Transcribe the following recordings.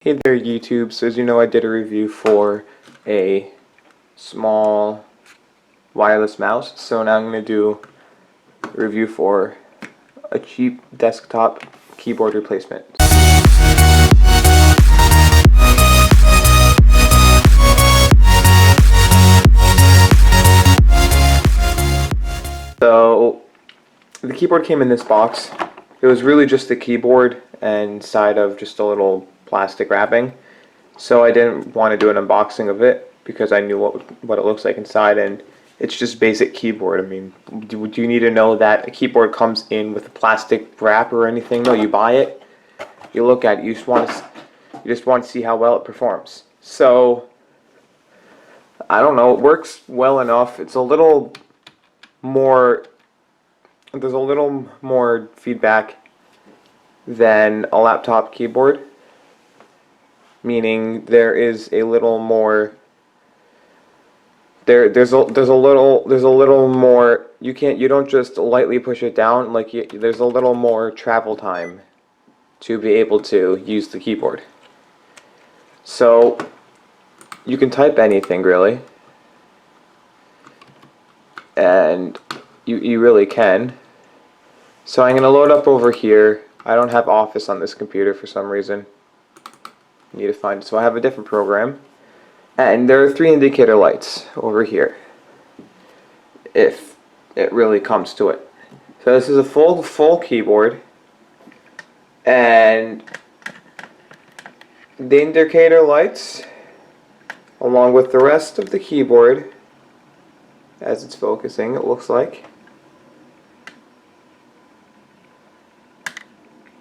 Hey there YouTube, so as you know I did a review for a small wireless mouse, so now I'm going to do a review for a cheap desktop keyboard replacement. So the keyboard came in this box. It was really just the keyboard and inside of just a little plastic wrapping. So I didn't want to do an unboxing of it because I knew what it looks like inside, and it's just basic keyboard. I mean, do you need to know that a keyboard comes in with a plastic wrap or anything? No, you buy it, you look at it, you just want to see how well it performs. So I don't know, it works well enough. It's a little more, there's a little more feedback than a laptop keyboard, meaning there is a little more there's a little more. You don't just lightly push it down, like there's a little more travel time to be able to use the keyboard. So you can type anything really, and you really can. So I'm going to load up over here. I don't have Office on this computer for some reason. Need to find it. So I have a different program, and there are 3 indicator lights over here if it really comes to it. So this is a full keyboard, and the indicator lights along with the rest of the keyboard, as it's focusing, it looks like,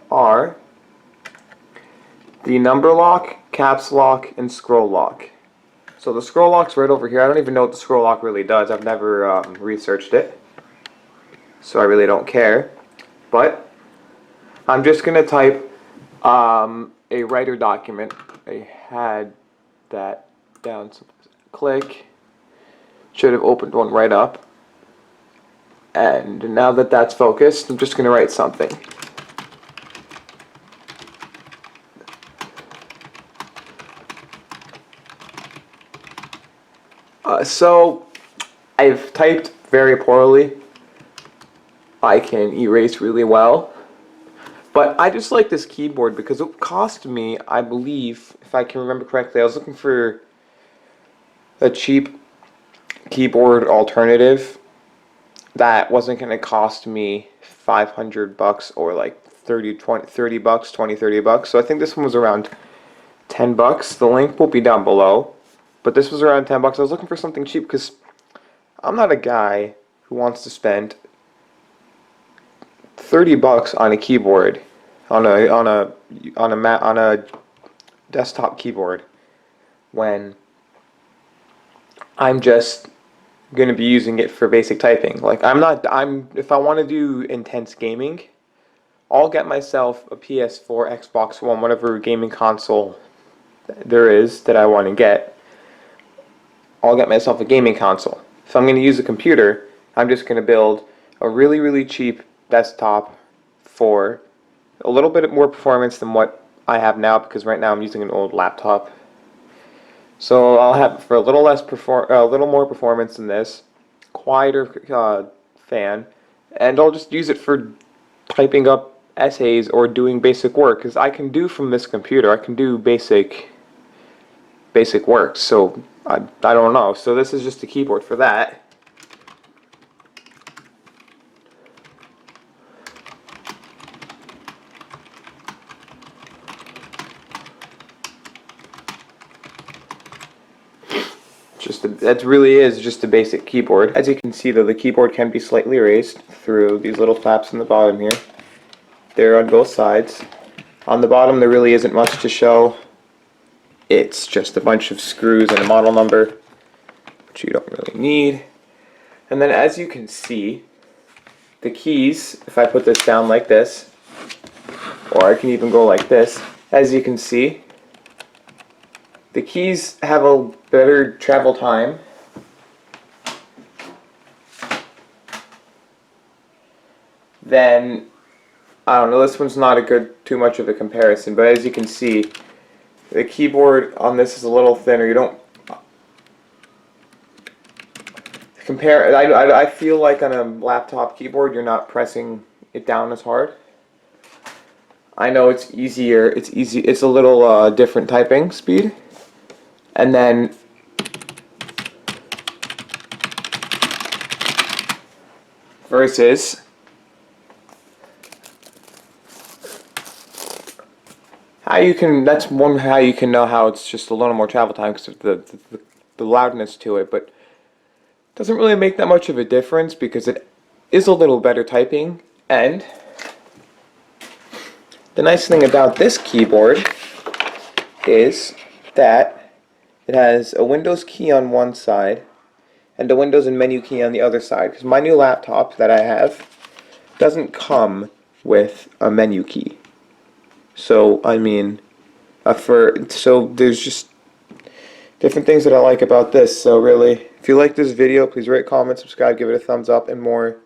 are the number lock, caps lock, and scroll lock. So the scroll lock's right over here. I don't even know what the scroll lock really does. I've never researched it, so I really don't care. But I'm just going to type a writer document. I had that down. So click. Should have opened one right up. And now that that's focused, I'm just going to write something. So I've typed very poorly. I can erase really well. But I just like this keyboard because it cost me, I believe, if I can remember correctly, I was looking for a cheap keyboard alternative that wasn't going to cost me $500 or like 30 bucks. So I think this one was around 10 bucks. The link will be down below. But this was around 10 bucks. I was looking for something cheap because I'm not a guy who wants to spend 30 bucks on a keyboard, on a desktop keyboard, when I'm just going to be using it for basic typing. Like if I want to do intense gaming, I'll get myself a PS4, Xbox One, whatever gaming console there is that I want to get. I'll get myself a gaming console. If I'm going to use a computer, I'm just going to build a really cheap desktop for a little bit more performance than what I have now, because right now I'm using an old laptop. So I'll have for a little more performance than this, quieter fan, and I'll just use it for typing up essays or doing basic work, because I can do from this computer. I can do basic work. So I don't know. So this is just a keyboard for that. That really is just a basic keyboard. As you can see though, the keyboard can be slightly raised through these little flaps in the bottom here. They're on both sides. On the bottom there really isn't much to show. It's just a bunch of screws and a model number, which you don't really need. And then as you can see, the keys, if I put this down like this, or I can even go like this, as you can see, the keys have a better travel time than, I don't know, this one's not too much of a comparison, but as you can see, The keyboard on this is a little thinner. You don't compare. I feel like on a laptop keyboard, you're not pressing it down as hard. I know it's easier. It's easy. It's a little different typing speed, and then versus how you can. That's one how you can know how it's just a little more travel time because of the loudness to it, but it doesn't really make that much of a difference because it is a little better typing. And the nice thing about this keyboard is that it has a Windows key on one side and a Windows and menu key on the other side, because my new laptop that I have doesn't come with a menu key. So I mean, so there's just different things that I like about this. So really, if you like this video, please rate, comment, subscribe, give it a thumbs up, and more